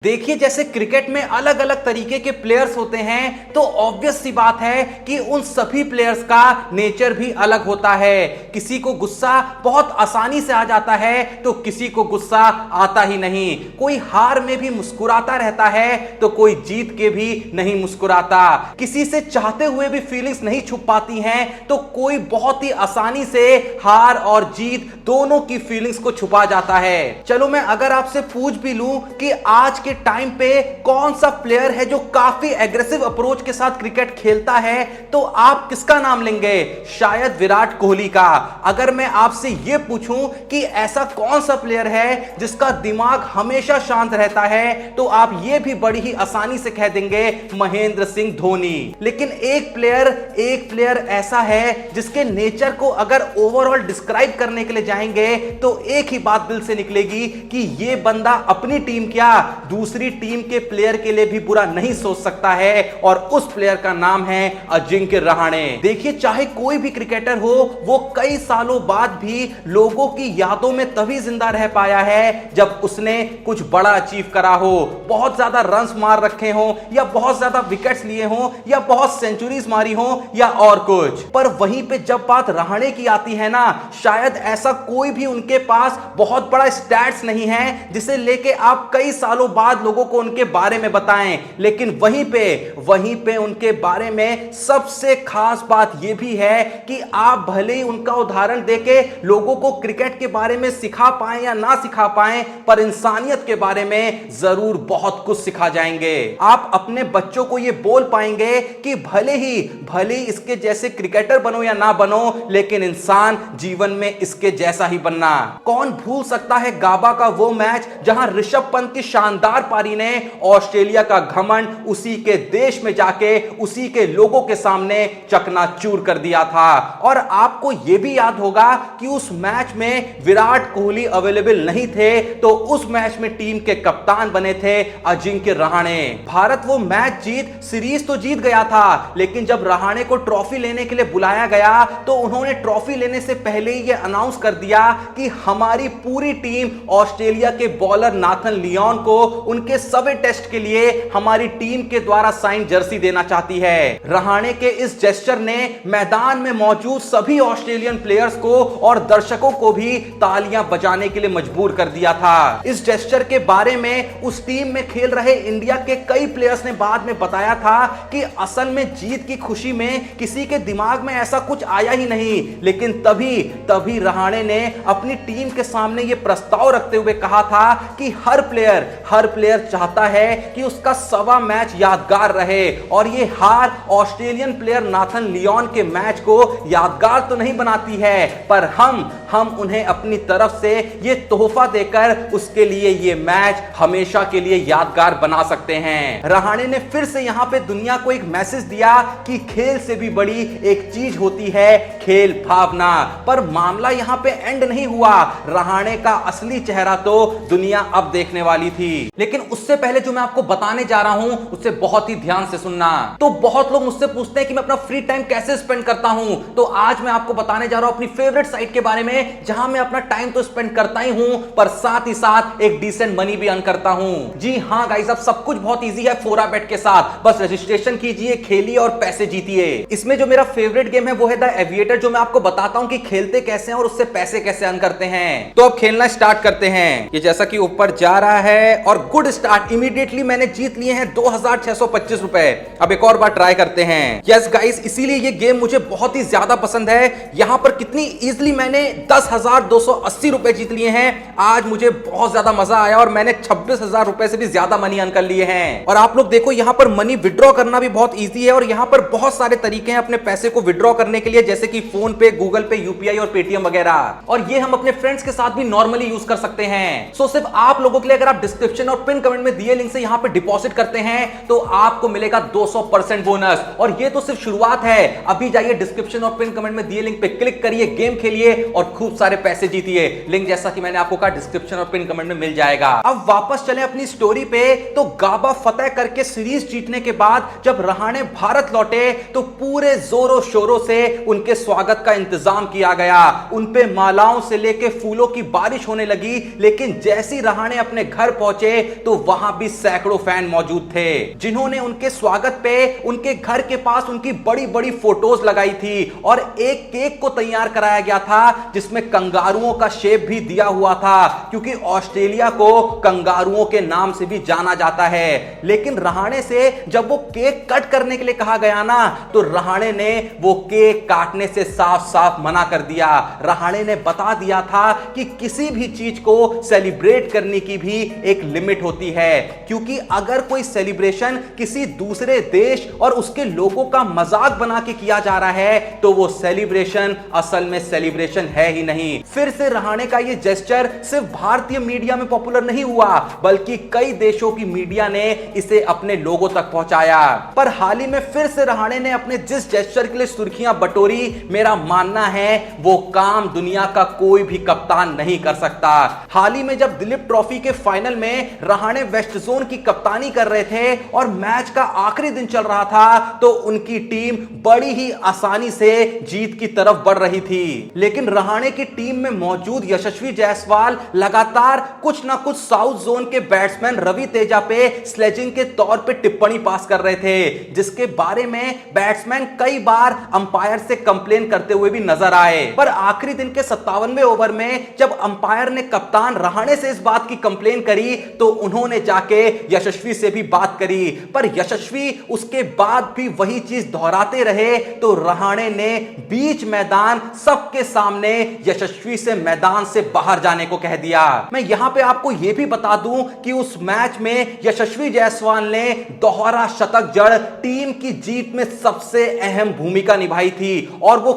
देखिए, जैसे क्रिकेट में अलग अलग तरीके के प्लेयर्स होते हैं तो ऑब्वियस सी बात है कि उन सभी प्लेयर्स का नेचर भी अलग होता है। किसी को गुस्सा बहुत आसानी से आ जाता है तो किसी को गुस्सा आता ही नहीं। कोई हार में भी मुस्कुराता रहता है तो कोई जीत के भी नहीं मुस्कुराता। किसी से चाहते हुए भी फीलिंग्स नहीं छुप पाती हैं तो कोई बहुत ही आसानी से हार और जीत दोनों की फीलिंग्स को छुपा जाता है। चलो मैं अगर आपसे पूछ भी लूं कि आज के टाइम पे कौन सा प्लेयर है जो काफी एग्रेसिव अप्रोच के साथ क्रिकेट खेलता है तो आप किसका नाम लेंगे? शायद विराट कोहली का। अगर मैं आपसे यह पूछूं कि ऐसा कौन सा प्लेयर है जिसका दिमाग हमेशा शांत रहता है तो आप यह भी बड़ी ही आसानी से कह देंगे महेंद्र सिंह धोनी। लेकिन एक प्लेयर ऐसा है जिसके नेचर को अगर ओवरऑल डिस्क्राइब करने के लिए जाएंगे तो एक ही बात दिल से निकलेगी कि यह बंदा अपनी टीम क्या दूसरी टीम के प्लेयर के लिए भी बुरा नहीं सोच सकता है और उस प्लेयर का नाम है अजिंक्य रहाणे। देखिए, चाहे कोई भी क्रिकेटर हो वो कई सालों बाद भी लोगों की यादों में तभी जिंदा रह पाया है जब उसने कुछ बड़ा अचीव करा हो, बहुत ज्यादा रन्स मार रखे हो या बहुत ज्यादा विकेट्स लिए हो या बहुत सेंचुरीज मारी हो या और कुछ। पर वहीं पे जब बात रहाणे की आती है ना, शायद ऐसा कोई भी उनके पास बहुत बड़ा स्टैट्स नहीं है जिसे लेके आप कई सालों बाद लोगों को उनके बारे में बताएं। लेकिन वहीं पे उनके बारे में सबसे खास बात यह भी है कि आप भले ही उनका उदाहरण देके लोगों को क्रिकेट के बारे में सिखा पाएं या ना सिखा पाएं, पर इंसानियत के बारे में जरूर बहुत कुछ सिखा जाएंगे। आप अपने बच्चों को यह बोल पाएंगे कि भले ही इसके जैसे क्रिकेटर बनो या ना बनो, लेकिन इंसान जीवन में इसके जैसा ही बनना। कौन भूल सकता है गाबा का वो मैच जहां ऋषभ पंत की शानदार पारी ने ऑस्ट्रेलिया का घमंड उसी के देश में जाके उसी के लोगों के सामने चकनाचूर कर दिया था। और आपको यह भी याद होगा कि उस मैच में विराट कोहली अवेलेबल नहीं थे तो उस मैच में टीम के कप्तान बने थे अजिंक्य रहाणे। भारत वो मैच जीत सीरीज तो जीत गया था, लेकिन जब रहाणे को ट्रॉफी लेने के लिए बुलाया गया तो उन्होंने ट्रॉफी लेने से पहले ही यह अनाउंस कर दिया कि हमारी पूरी टीम ऑस्ट्रेलिया के बॉलर नाथन लियोन को उनके सभी टेस्ट के लिए हमारी टीम के द्वारा साइन जर्सी देना चाहती है। रहाणे के इस जेस्चर ने मैदान में मौजूद सभी ऑस्ट्रेलियन प्लेयर्स को और दर्शकों को भी तालियां बजाने के लिए मजबूर कर दिया था। इस जेस्चर के बारे में उस टीम में खेल रहे इंडिया के कई प्लेयर्स ने बाद में बताया था कि असल में जीत की खुशी में किसी के दिमाग में ऐसा कुछ आया ही नहीं, लेकिन तभी रहाणे ने अपनी टीम के सामने यह प्रस्ताव रखते हुए कहा था कि हर प्लेयर चाहता है कि उसका सवा मैच यादगार रहे और ये हार ऑस्ट्रेलियन प्लेयर नाथन लियोन के मैच को यादगार तो नहीं बनाती है, पर हम उन्हें अपनी तरफ से ये तोहफा देकर उसके लिए ये मैच हमेशा के लिए यादगार बना सकते हैं। रहाणे ने फिर से यहां पे दुनिया को एक मैसेज दिया कि खेल से भी बड़ी एक चीज होती है खेल भावना। पर मामला यहां पे एंड नहीं हुआ, रहाणे का असली चेहरा तो दुनिया अब देखने वाली थी। लेकिन उससे पहले जो मैं आपको बताने जा रहा हूं उससे बहुत ही ध्यान से सुनना। तो बहुत लोग मुझसे पूछते हैं कि मैं अपना फ्री टाइम कैसे स्पेंड करता हूं, तो आज मैं आपको बताने जा रहा हूं अपनी फेवरेट साइट के बारे में जहां मैं अपना टाइम तो स्पेंड करता ही हूं पर साथ ही साथ एक डिसेंट मनी भी अर्न करता हूं। जी हां गाइस, अब सब कुछ बहुत इजी है फोराबेट के साथ। बस रजिस्ट्रेशन कीजिए, खेलिए और पैसे जीतिए। इसमें जो मेरा फेवरेट गेम है वो है द एविएटर, जो मैं आपको बताता हूं कि खेलते कैसे हैं और उससे पैसे कैसे अर्न करते हैं। तो अब खेलना स्टार्ट करते हैं। ये जैसा कि ऊपर जा रहा है और गुड स्टार्ट, इमीडिएटली मैंने जीत लिए हैं 2625 रुपए। अब एक और बार ट्राई करते हैं। यस गाइस, इसीलिए ये गेम मुझे बहुत ही ज्यादा पसंद है। यहां पर कितनी इजीली मैंने 10,280 रुपए जीत लिए हैं। आज मुझे बहुत ज्यादा मजा आया और मैंने 26,000 रुपए से भी ज्यादा मनी अर्न कर लिए हैं। और आप लोग देखो, यहां पर मनी विड्रॉ करना भी बहुत इजी है और यहां पर बहुत सारे तरीके हैं अपने पैसे को विड्रॉ करने के लिए, जैसे कि फोन पे, गूगल पे, यूपीआई और पेटीएम वगैरह। और ये हम अपने फ्रेंड्स के साथ भी नॉर्मली यूज कर सकते हैं। सो सिर्फ आप लोगों के लिए, अगर आप डिस्क्रिप्शन और पिन कमेंट में दिए लिंक से यहां पे डिपॉजिट करते हैं तो आपको मिलेगा 200% बोनस। और ये तो सिर्फ शुरुआत है। अभी जाइए डिस्क्रिप्शन और पिन कमेंट में दिए लिंक पे क्लिक करिए, गेम खेलिए और खूब सारे पैसे जीतिए। लिंक जैसा कि मैंने आपको कहा डिस्क्रिप्शन और पिन कमेंट में मिल जाएगा। अब वापस चले अपनी स्टोरी पे। तो गाबा फतेह करके सीरीज जीतने के बाद जब रहाणे भारत लौटे तो पूरे जोरों शोरों से उनके स्वागत का इंतजाम किया गया। उन पे मालाओं से लेके फूलों की बारिश होने लगी। लेकिन जैसी रहाणे अपने घर पहुंचे तो वहां भी सैकड़ों फैन मौजूद थे, जिन्होंने उनके स्वागत पे उनके घर के पास उनकी बड़ी बड़ी फोटोज लगाई थी और एक केक को तैयार कराया गया था जिसमें कंगारुओं का शेप भी दिया हुआ था, क्योंकि ऑस्ट्रेलिया को कंगारुओं के नाम से भी जाना जाता है। लेकिन रहाणे से जब वो केक कट करने के लिए कहा गया ना, तो रहाणे ने वो केक काटने से साफ साफ मना कर दिया। रहाणे ने बता दिया था कि किसी भी चीज को सेलिब्रेट करने की भी एक लिमिट होती है, क्योंकि अगर कोई सेलिब्रेशन किसी दूसरे देश और उसके लोगों का मजाक बना के किया जा रहा है तो वो सेलिब्रेशन असल में सेलिब्रेशन है ही नहीं। फिर से रहाणे का ये जेस्चर सिर्फ भारतीय मीडिया में पॉपुलर नहीं हुआ, बल्कि कई देशों की मीडिया ने इसे अपने लोगों तक पहुंचाया। पर हाल ही में फिर से रहाणे ने अपने जिस जेस्चर के लिए सुर्खियां बटोरी, मेरा मानना है वो काम दुनिया का कोई भी कप्तान नहीं कर सकता। हाल ही में जब दिलीप ट्रॉफी के फाइनल में रहाणे वेस्ट जोन की कप्तानी कर रहे थे और मैच का आखिरी दिन चल रहा था, तो उनकी टीम बड़ी ही आसानी से जीत की तरफ बढ़ रही थी। लेकिन रहाणे की टीम में मौजूद यशस्वी जायसवाल लगातार कुछ ना कुछ साउथ जोन के बैट्समैन रवि तेजा पे स्लेजिंग के तौर पे टिप्पणी पास कर रहे थे, जिसके बारे में बैट्समैन कई बार अंपायर से कंप्लेन करते हुए भी नजर आए। पर आखिरी दिन के 57वें ओवर में जब अंपायर ने कप्तान रहाणे से इस बात की कंप्लेन करी तो उन्होंने जाके यशस्वी से भी बात करी, पर यशस्वी उसके बाद भी वही चीज दोहराते रहे। तो रहाणे ने बीच मैदान सबके सामने यशस्वी से मैदान से बाहर जाने को कह दिया। मैं यहां पे आपको यह भी बता दूं कि उस मैच में यशस्वी जायसवाल ने दोहरा शतक जड़ टीम की जीत में सबसे अहम भूमिका निभाई थी और वो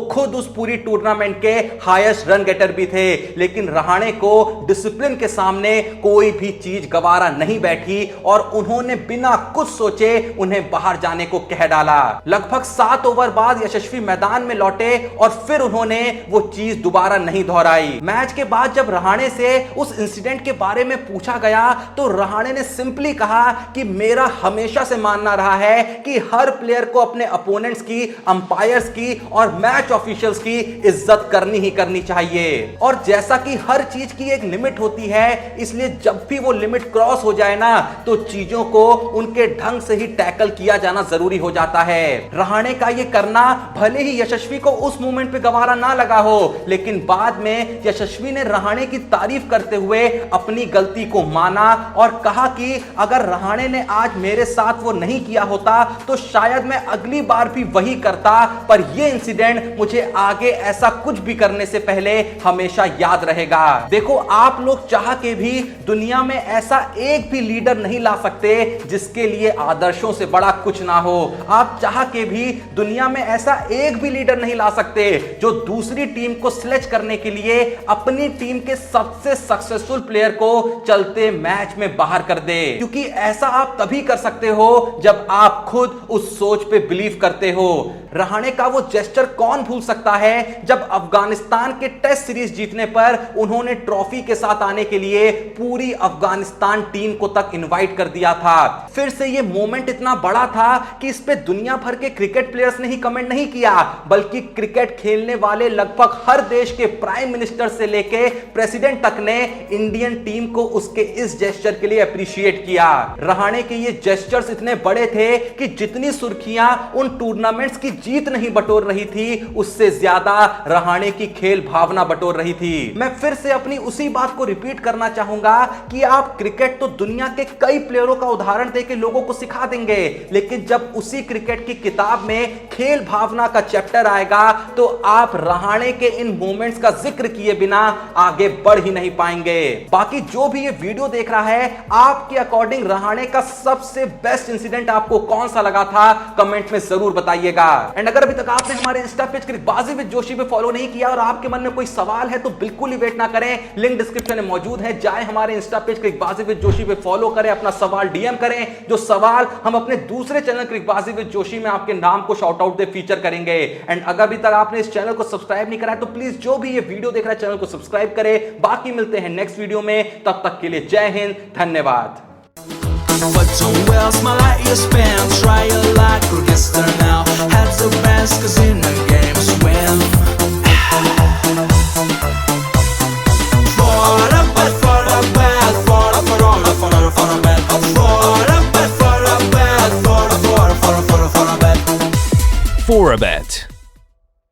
खुद उस पूरी टूर्नामेंट के हाईएस्ट रन गेटर भी थे। लेकिन रहाणे को डिसिप्लिन के सामने कोई भी चीज गवारा नहीं बैठी और उन्होंने बिना कुछ सोचे उन्हें बाहर जाने को कह डाला। लगभग 7 ओवर बाद यशस्वी मैदान में लौटे और फिर उन्होंने वो चीज दोबारा नहीं दोहराई। मैच के बाद जब रहाणे से उस इंसिडेंट के बारे में पूछा गया तो रहाणे ने सिंपली कहा कि मेरा हमेशा से मानना रहा है कि हर प्लेयर को अपने अपोनेंट्स की, अंपायर्स की और मैच ऑफिशियल्स की इज्जत करनी ही करनी चाहिए। और जैसा कि हर चीज की एक लिमिट होती है, इसलिए जब भी वो लिमिट क्रॉस हो जाए ना, तो चीजों को उनके ढंग से ही टैकल किया जाना जरूरी हो जाता है। रहाणे का ये करना भले ही यशस्वी को उस मोमेंट पे गवारा ना लगा हो, लेकिन बाद में यशस्वी ने रहाणे की तारीफ करते हुए अपनी गलती को माना और कहा कि अगर रहाणे ने आज मेरे साथ वो नहीं किया होता तो शायद मैं अगली बार भी वही करता, पर ये इंसिडेंट मुझे आगे ऐसा कुछ भी करने से पहले हमेशा याद रहेगा। देखो, आप लोग चाह के भी दुनिया में ऐसा एक भी लीडर नहीं ला सकते जिसके लिए आदर्शों से बड़ा कुछ ना हो। आप चाह के भी दुनिया में ऐसा एक भी लीडर नहीं ला सकते जो दूसरी टीम को स्लेज करने के लिए अपनी टीम के सबसे सक्सेसफुल प्लेयर को चलते मैच में बाहर कर दे, क्योंकि ऐसा आप तभी कर सकते हो जब आप खुद उस सोच पे बिलीव करते हो। रहाणे का वो जेस्चर कौन भूल सकता है जब अफगानिस्तान के टेस्ट सीरीज जीतने पर उन्होंने ट्रॉफी के साथ आने के लिए पूरी अफगानिस्तान टीम को तक इनवाइट कर दिया था। फिर से ये मोमेंट इतना बड़ा था कि इस पे दुनिया भर के क्रिकेट प्लेयर्स ने ही कमेंट नहीं किया, बल्कि क्रिकेट खेलने वाले लगभग हर देश के प्राइम मिनिस्टर से लेके प्रेसिडेंट तक ने इंडियन टीम को उसके इस जेस्चर के लिए अप्रिशिएट किया। रहाणे के ये जेस्चर्स इतने बड़े थे कि जितनी सुर्खियां उन टूर्नामेंट्स की जीत नहीं बटोर रही थी, उससे ज्यादा रहाणे की खेल भावना बटोर रही थी। मैं फिर से अपनी उसी बात को रिपीट करना चाहूंगा कि आप क्रिकेट तो दुनिया के कई प्लेयरों का उदाहरण देके लोगों को सिखा देंगे, लेकिन जब उसी क्रिकेट की किताब में खेल भावना का चैप्टर आएगा तो आप रहाणे के इन मोमेंट्स का जिक्र किए बिना आगे बढ़ ही नहीं पाएंगे। बाकी जो भी ये वीडियो देख रहा है, आपके अकॉर्डिंग रहाणे का सबसे बेस्ट इंसिडेंट आपको कौन सा लगा था, कमेंट में जरूर बताइएगा। एंड अगर अभी तक आपने हमारे Insta page Cricbaazi with Joshi पे फॉलो नहीं किया और आपके मन में कोई सवाल है तो बिल्कुल ही वेट ना करें, लिंक डिस्क्रिप्शन में मौजूद है, जाएं हमारे Insta page Cricbaazi with Joshi पे फॉलो करें, अपना सवाल डीएम करें। जो सवाल हम अपने दूसरे चैनल क्रिकबाजी विद जोशी में आपके नाम को शाउट आउट दे फीचर करेंगे। एंड अगर अभी तक आपने इस चैनल को सब्सक्राइब नहीं करा है तो प्लीज जो भी ये वीडियो देख रहा है चैनल को सब्सक्राइब करे। बाकी मिलते हैं नेक्स्ट वीडियो में, तब तक के लिए जय हिंद, धन्यवाद। But don't waste my life you spend. Try your luck, or get there now. Have the best, cause in the games win. For a bad, for a bad, for a bad, for a bad, for a bad, for a bad, for a bad. For a bet.